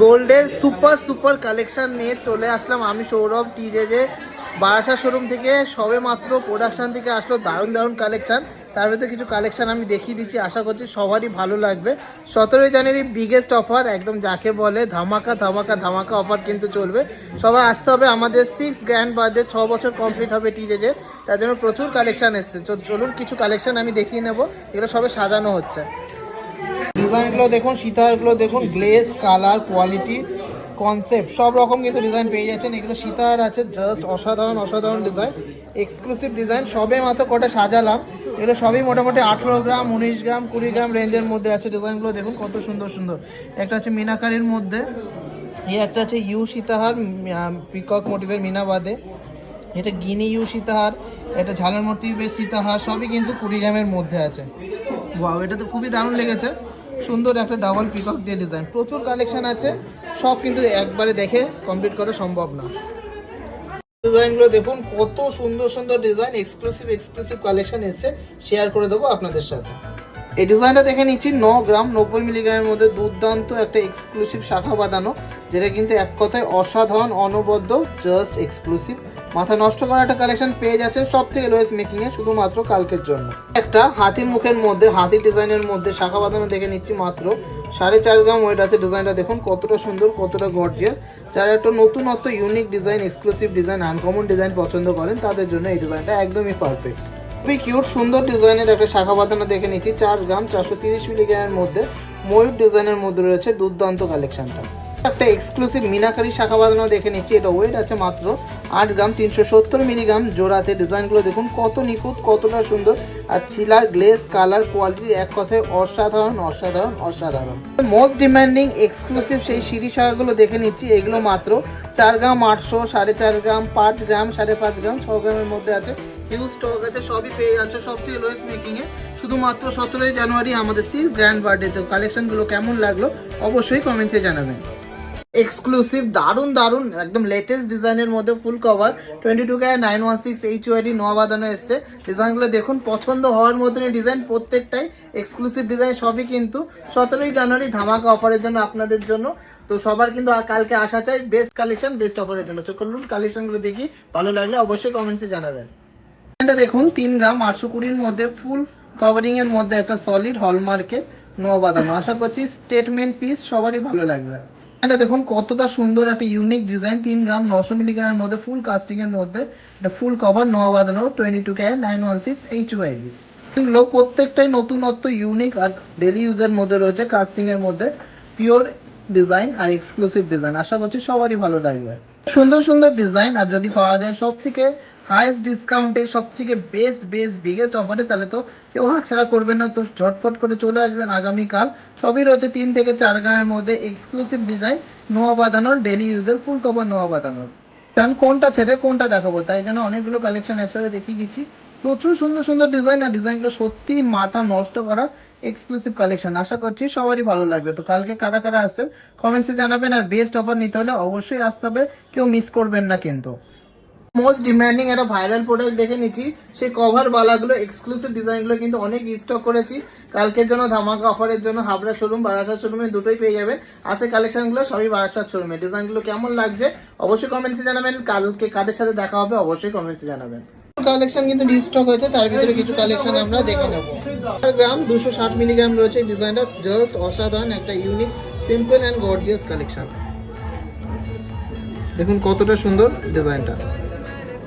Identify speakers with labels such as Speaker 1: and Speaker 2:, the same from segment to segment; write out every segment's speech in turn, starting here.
Speaker 1: গোল্ডের super super collection নিয়ে চলে আসলাম আমি সৌরভ টিজেজে বারাসাত শোরুম থেকে। সবে মাত্র প্রোডাকশন থেকে আসলো দারুণ দারুণ কালেকশন। তার ভিতরে কিছু কালেকশন আমি দেখিয়ে দিচ্ছি, আশা করছি সবারই ভালো লাগবে। 17 জানুয়ারি বিগেস্ট অফার, একদম যাকে বলে ধামাকা ধামাকা ধামাকা অফার কিন্তু চলবে। সবাই আসতে হবে, আমাদের 6 গ্র্যান্ড বার্থডে 6 বছর কমপ্লিট হবে টিজেজে, তার জন্য প্রচুর কালেকশন এসছে। চলুন কিছু কালেকশন আমি দেখিয়ে নেবো, এগুলো সবে সাজানো হচ্ছে। ডিজাইনগুলো দেখুন, সীতাহারগুলো দেখুন, গ্লেজ, কালার, কোয়ালিটি, কনসেপ্ট সব রকম কিন্তু ডিজাইন পেয়ে যাচ্ছেন। এগুলো সীতাহার আছে, জাস্ট অসাধারণ অসাধারণ ডিজাইন, এক্সক্লুসিভ ডিজাইন। সবে মাত্র কটা সাজালাম, এগুলো সবই মোটামুটি 18 গ্রাম 19 গ্রাম 20 গ্রাম রেঞ্জের মধ্যে আছে। ডিজাইনগুলো দেখুন কত সুন্দর সুন্দর। একটা আছে মিনাকারির মধ্যে, একটা আছে ইউ সীতাহার পিকক মোটিভের মিনা বাদে, এটা গিনি ইউ সীতাহার, এটা ঝালার মোটিভের সীতাহার, সবই কিন্তু 20 গ্রামের মধ্যে আছে। ওয়াও, এটা তো খুবই দারুণ লেগেছে, সুন্দর একটা ডাবল পিকক দিয়ে ডিজাইন। প্রচুর কালেকশন আছে, সব কিন্তু একবারে দেখে কমপ্লিট করা সম্ভব না। ডিজাইনগুলো দেখুন কত সুন্দর সুন্দর ডিজাইন, এক্সক্লুসিভ এক্সক্লুসিভ কালেকশন এসছে, শেয়ার করে দেবো আপনাদের সাথে। এই ডিজাইনটা দেখে নিচ্ছি, 9 গ্রাম 90 মিলিগ্রামের মধ্যে দুর্দান্ত একটা এক্সক্লুসিভ শাখা বাঁধানো, যেটা কিন্তু এক কথায় অসাধারণ, অনবদ্য, জাস্ট এক্সক্লুসিভ। মাথা নষ্ট করা একটা কালেকশন পেয়ে যাচ্ছে সব থেকে লোয়েস্ট মেকিং এ, শুধুমাত্র কালকের জন্য। একটা হাতির মুখের মধ্যে, হাতির ডিজাইনের মধ্যে শাখা বাঁধানো দেখে নিচ্ছি, মাত্র 4.5 গ্রাম ওয়েট আছে। ডিজাইনটা দেখুন কতটা সুন্দর, কতটা গর্জিয়াস। যারা একটা নতুনত্ব unique design, exclusive design, uncommon design পছন্দ করেন, তাদের জন্য এই ডিজাইনটা একদমই পারফেক্ট। খুবই কিউট সুন্দর ডিজাইনের একটা শাখা বাঁধানো দেখে নিচ্ছি, 4 গ্রাম 430 মিলিগ্রামের মধ্যে, ময়ূর ডিজাইনের মধ্যে রয়েছে দুর্দান্ত কালেকশনটা। একটা এক্সক্লুসিভ মিনাকারি শাখা বাঁধানো দেখে নিচ্ছি, এটা ওয়েট আছে মাত্র 8 গ্রাম 370 মিলিগ্রাম জোড়াতে। ডিজাইনগুলো দেখুন কত নিখুঁত, কতটা সুন্দর, আর ছিলার, গ্লেজ, কালার, কোয়ালিটি এক কথায় অসাধারণ অসাধারণ অসাধারণ। মোস্ট ডিমান্ডিং এক্সক্লুসিভ সেই সিঁড়ি শাখাগুলো দেখে নিচ্ছি, এগুলো মাত্র 4 গ্রাম 800, 4.5 গ্রাম, 5 গ্রাম, 5.5 গ্রাম, 6 গ্রামের মধ্যে আছে। হিউজ স্টক আছে, সবই পেয়ে যাচ্ছে সব থেকে লোয়েস্ট মেকিং এ, শুধুমাত্র 17 জানুয়ারি আমাদের 6 গ্র্যান্ড বার্থডে। তো কালেকশনগুলো কেমন লাগলো অবশ্যই কমেন্টে জানাবেন। এক্সক্লুসিভ দারুন দারুন একদম লেটেস্ট ডিজাইনের মধ্যে ফুল কভার 22K 916 HYD নোয়া বাঁধানো এসছে। ডিজাইনগুলো দেখুন, পছন্দ হওয়ার মতনই ডিজাইন, প্রত্যেকটাই এক্সক্লুসিভ ডিজাইন। সবই কিন্তু 17 জানুয়ারি ধামাকা অফারের জন্য, আপনাদের জন্য। তো সবার কিন্তু কালকে আসা চাই বেস্ট কালেকশন বেস্ট অফারের জন্য। চলুন কালেকশনগুলো দেখি, ভালো লাগলে অবশ্যই কমেন্টসে জানাবেন। এটা দেখুন 3 গ্রাম 820 মধ্যে ফুল কভারিং এর মধ্যে একটা সলিড হলমার্কের নোয়া বাঁধানো, আশা করছি স্টেটমেন্ট পিস, সবারই ভালো লাগবে। এটা দেখুন কতটা সুন্দর একটা ইউনিক ডিজাইন, 3 গ্রাম 900 মিলিগ্রামের মধ্যে ফুল কাস্টিং এর মধ্যে, এটা ফুল কভার নোয়া বাঁধানো 22K 916 HYD। এগুলো প্রত্যেকটাই নতুনত্ব, ইউনিক আর ডেলি ইউজের মধ্যে রয়েছে, কাস্টিং এর মধ্যে পিওর ডিজাইন আর এক্সক্লুসিভ ডিজাইন, আশা করছি সবারই ভালো লাগবে। সুন্দর সুন্দর ডিজাইন, আর যদি পাওয়া যায় সব থেকে হাইস্ট ডিসকাউন্টে, সব থেকে বেস্ট বিগেস্ট অফারে, তাহলে তো কেউ হাতছাড়া করবেন না। তো ঝটপট করে চলে আসবেন আগামীকাল। সবই রয়েছে 3 থেকে 4 গ্রামের মধ্যে, এক্সক্লুসিভ ডিজাইন, নোয়া বাঁধানোর, ডেলি ইউজের, ফুল কভার নোয়া বাঁধানোর। কারণ কোনটা ছেড়ে কোনটা দেখাবো, তাই জন্য অনেকগুলো কালেকশন একসাথে দেখিয়ে দিচ্ছি। প্রচুর সুন্দর সুন্দর ডিজাইন, আর ডিজাইনগুলো সত্যি মাথা নষ্ট করা এক্সক্লুসিভ কালেকশন, আশা করছি সবারই ভালো লাগবে। তো কালকে কারা কারা আসছেন কমেন্টসে জানাবেন, আর বেস্ট অফার নিতে হলে অবশ্যই আসতে হবে, কেউ মিস করবেন না কিন্তু। মোস্ট ডিমান্ডিং একটা ভাইরাল প্রোডাক্ট দেখে নিচ্ছি, সেই কভার বালাগুলো, এক্সক্লুসিভ ডিজাইনগুলো কিন্তু অনেক স্টক করেছি কালকের জন্য, ধামাকা অফারের জন্য। হাবড়া শোরুম, বারাসাত শোরুমে দুটোই পেয়ে যাবে। আছে কালেকশনগুলো সবই বারাসাত শোরুমে। ডিজাইনগুলো কেমন লাগছে অবশ্যই কমেন্টসে জানাবেন। কালকে কাদের সাথে দেখা হবে অবশ্যই কমেন্টসে জানাবেন। কালেকশন কিন্তু রিস্টক হয়েছে, তার ভিতরে কিছু কালেকশন আমরা দেখে নেব। 4 গ্রাম 260 মিলিগ্রাম রয়েছে। ডিজাইনটা জাস্ট অসাধারণ, একটা unique, simple and gorgeous collection. দেখুন কতটা সুন্দর ডিজাইনটা।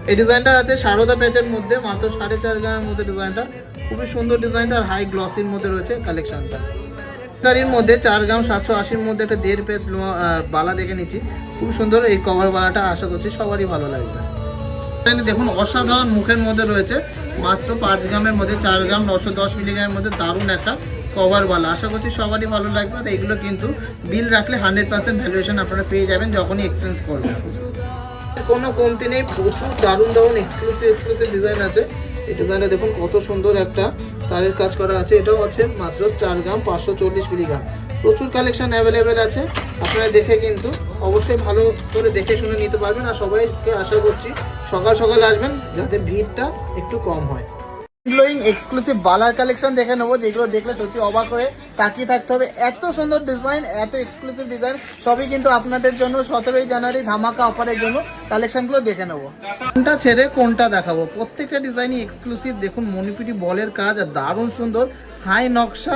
Speaker 1: এই ডিজাইনটা আছে সারদা প্যাচের মধ্যে, মাত্র 4.5 গ্রামের মধ্যে। ডিজাইনটা খুবই সুন্দর, ডিজাইনটা আর হাই গ্লসির মধ্যে রয়েছে কালেকশনটা। গাড়ির মধ্যে 4 গ্রাম 780 মধ্যে একটা 1.5 পেজ বালা দেখে নিচ্ছি, খুব সুন্দর এই কভার বালাটা, আশা করছি সবারই ভালো লাগবে। দেখুন অসাধারণ মুখের মধ্যে রয়েছে, মাত্র 5 গ্রামের মধ্যে, 4 গ্রাম 910 মিলিগ্রামের মধ্যে, দারুণ একটা কভার বালা, আশা করছি সবারই ভালো লাগবে। আর এগুলো কিন্তু বিল রাখলে 100% ভ্যালুয়েশন আপনারা পেয়ে যাবেন যখনই এক্সচেঞ্জ করবেন, কোনো কমতি নেই। প্রচুর দারুণ দারুণ এক্সক্লুসিভ ডিজাইন আছে। এই ডিজাইনটা দেখুন কত সুন্দর, একটা তারের কাজ করা আছে, এটাও আছে মাত্র 4 গ্রাম 540 মিলিগ্রাম। প্রচুর কালেকশন অ্যাভেলেবেল আছে, আপনারা দেখে কিন্তু অবশ্যই ভালো করে দেখে শুনে নিতে পারবেন। আর সবাইকে আশা করছি সকাল সকাল আসবেন, যাতে ভিড়টা একটু কম হয়। গ্লোয়িং এক্সক্লুসিভ বালার কালেকশন দেখে নেবো, যেগুলো দেখলে সত্যি অবাক হয়ে তাকিয়ে থাকতে হবে। এত সুন্দর ডিজাইন, এত এক্সক্লুসিভ ডিজাইন, সবই কিন্তু আপনাদের জন্য 17ই জানুয়ারি ধামাকা অফারের জন্য কালেকশনগুলো দেখে নেবো। কোনটা ছেড়ে কোনটা দেখাবো, প্রত্যেকটা ডিজাইনই এক্সক্লুসিভ। দেখুন মণিপুরি বলের কাজ আর দারুণ সুন্দর, হাই নকশা,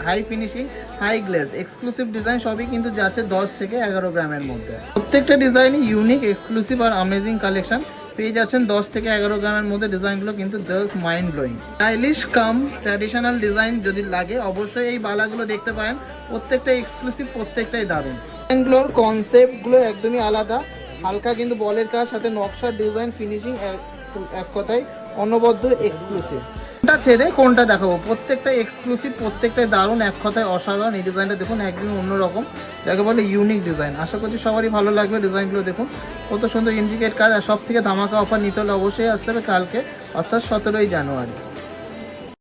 Speaker 1: high finishing, high glaze, exclusive design, সবই কিন্তু যাচ্ছে 10 থেকে 11 গ্রামের মধ্যে। প্রত্যেকটা ডিজাইনই unique, exclusive are amazing collection পেয়ে যাচ্ছেন 10 থেকে 11 গ্রামের মধ্যে। ডিজাইনগুলো কিন্তু জাস্ট মাইন্ড ব্লোয়িং, স্টাইলিশ কাম ট্র্যাডিশনাল ডিজাইন যদি লাগে অবশ্যই এই বালাগুলো দেখতে পারেন। প্রত্যেকটাই এক্সক্লুসিভ, প্রত্যেকটাই দারুণ। ডিজাইনগুলোর কনসেপ্টগুলো একদমই আলাদা, হালকা কিন্তু বলের কাজ, সাথে নকশার ডিজাইন, ফিনিশিং, এক কথায় অনবদ্য এক্সক্লুসিভ। কোনটা ছেড়ে কোনটা দেখাবো, প্রত্যেকটা এক্সক্লুসিভ, প্রত্যেকটাই দারুণ, এক কথায় অসাধারণ। এই ডিজাইনটা দেখুন, একদম অন্যরকম, যাকে বলে ইউনিক ডিজাইন। আশা করছি সবারই ভালো লাগবে। ডিজাইনগুলো দেখুন কত সুন্দর ইন্ডিকেট কাজ, আর সব থেকে ধামাকা অফার নিতে হলে অবশ্যই আসতে হবে কালকে, অর্থাৎ 17ই জানুয়ারি।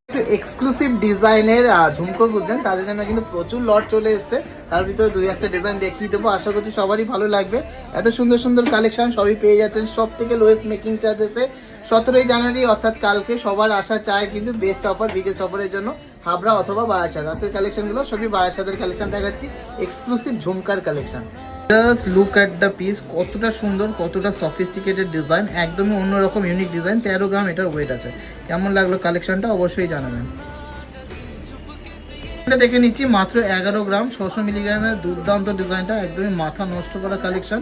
Speaker 1: একটু এক্সক্লুসিভ ডিজাইনের ঝুমকো খুঁজছেন, তাদের জন্য কিন্তু প্রচুর লট চলে এসছে। তার ভিতরে 2-1টা ডিজাইন দেখিয়ে দেবো, আশা করছি সবারই ভালো লাগবে। এত সুন্দর সুন্দর কালেকশন সবই পেয়ে যাচ্ছেন সব থেকে লোয়েস্ট মেকিং চার্জেসে 17ই জানুয়ারি, অর্থাৎ কালকে। সবার আশা চায় কিন্তু বেস্ট অফার, বিগেস্ট অফারের জন্য হাবড়া অথবা বারাসাত। আজকের কালেকশনগুলো সবই বারাসাতের কালেকশন দেখাচ্ছি, এক্সক্লুসিভ ঝুমকার collection. Just look at the piece, কতটা সুন্দর, কতটা সফিস্টিকেটেড ডিজাইন, একদমই অন্যরকম ইউনিক ডিজাইন। 13 গ্রাম এটার ওয়েট আছে। কেমন লাগলো কালেকশনটা অবশ্যই জানাবেন। এটা দেখে নিচ্ছি মাত্র 11 গ্রাম 600 মিলিগ্রামের দুর্দান্ত ডিজাইনটা, একদমই মাথা নষ্ট করা কালেকশন,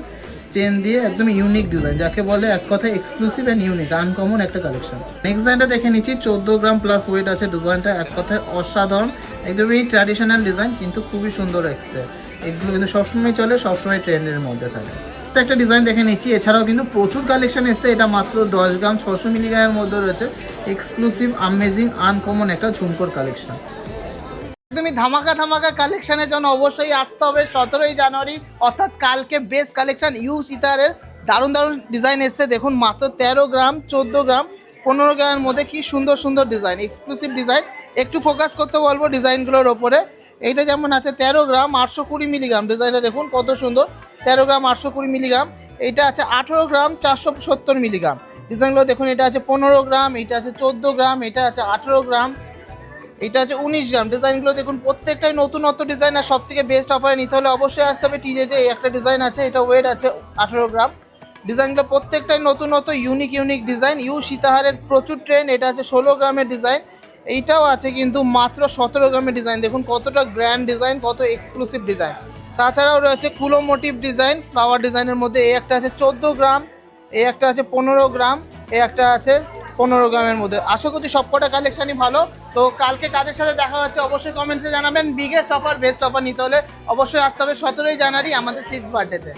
Speaker 1: চেন দিয়ে একদম ইউনিক ডিজাইন, যাকে বলে এক কথায় এক্সক্লুসিভ এন্ড ইউনিক, আনকমন একটা কালেকশন। নেক্সট ডিজাইনটা দেখে নিচ্ছি 14 গ্রাম প্লাস ওয়েট আছে ডিজাইনটা, এক কথায় অসাধারণ, একদমই ট্র্যাডিশনাল ডিজাইন, কিন্তু খুবই সুন্দর এসছে। এগুলো কিন্তু সবসময় চলে, সবসময় ট্রেন্ডের মধ্যে থাকে। একটা ডিজাইন দেখে নিচ্ছি, এছাড়াও কিন্তু প্রচুর কালেকশন এসছে। এটা মাত্র 10 গ্রাম 600 মিলিগ্রামের মধ্যে রয়েছে, এক্সক্লুসিভ, আমেজিং, আনকমন একটা ঝুমকোর কালেকশন। তুমি ধামাকা ধামাকা কালেকশনের জন্য অবশ্যই আসতে হবে 17ই জানুয়ারি, অর্থাৎ কালকে। বেস্ট কালেকশন ইউ সীতারের দারুণ দারুণ ডিজাইন এসছে। দেখুন মাত্র 13 গ্রাম 14 গ্রাম 15 গ্রামের মধ্যে কি সুন্দর সুন্দর ডিজাইন, এক্সক্লুসিভ ডিজাইন। একটু ফোকাস করতে বলবো ডিজাইনগুলোর ওপরে। এইটা যেমন আছে 13 গ্রাম 820 মিলিগ্রাম, ডিজাইনটা দেখুন কত সুন্দর, 13 গ্রাম 820 মিলিগ্রাম। এইটা আছে 18 গ্রাম 470 মিলিগ্রাম, ডিজাইনগুলো দেখুন। এটা আছে 15 গ্রাম, এটা আছে 14 গ্রাম, এটা আছে 18 গ্রাম, এটা আছে 19 গ্রাম। ডিজাইনগুলো দেখুন প্রত্যেকটাই নতুনত্ব ডিজাইন, আর সব থেকে বেস্ট অফারে নিতে হলে অবশ্যই আসতে হবে টিজেতে। এই একটা ডিজাইন আছে, এটা ওয়েট আছে 18 গ্রাম। ডিজাইনগুলো প্রত্যেকটাই নতুনত্ব ইউনিক ইউনিক ডিজাইন, ইউ সীতাহারের প্রচুর ট্রেন্ড। এটা আছে 16 গ্রামের ডিজাইন, এইটাও আছে কিন্তু মাত্র 17 গ্রামের ডিজাইন। দেখুন কতটা গ্র্যান্ড ডিজাইন, কত এক্সক্লুসিভ ডিজাইন। তাছাড়াও রয়েছে কুলো মোটিভ ডিজাইন, ফ্লাওয়ার ডিজাইনের মধ্যে। এই একটা আছে 14 গ্রাম, এই একটা আছে 15 গ্রাম, এই একটা আছে 15 গ্রামের মধ্যে। আশা করছি সবকটা কালেকশনই ভালো। তো কালকে কাদের সাথে দেখা হচ্ছে অবশ্যই কমেন্টসে জানাবেন। বিগেস্ট অফার, বেস্ট অফার নিতে হলে অবশ্যই আসতে হবে 17ই জানুয়ারি আমাদের 6th বার্থডেতে।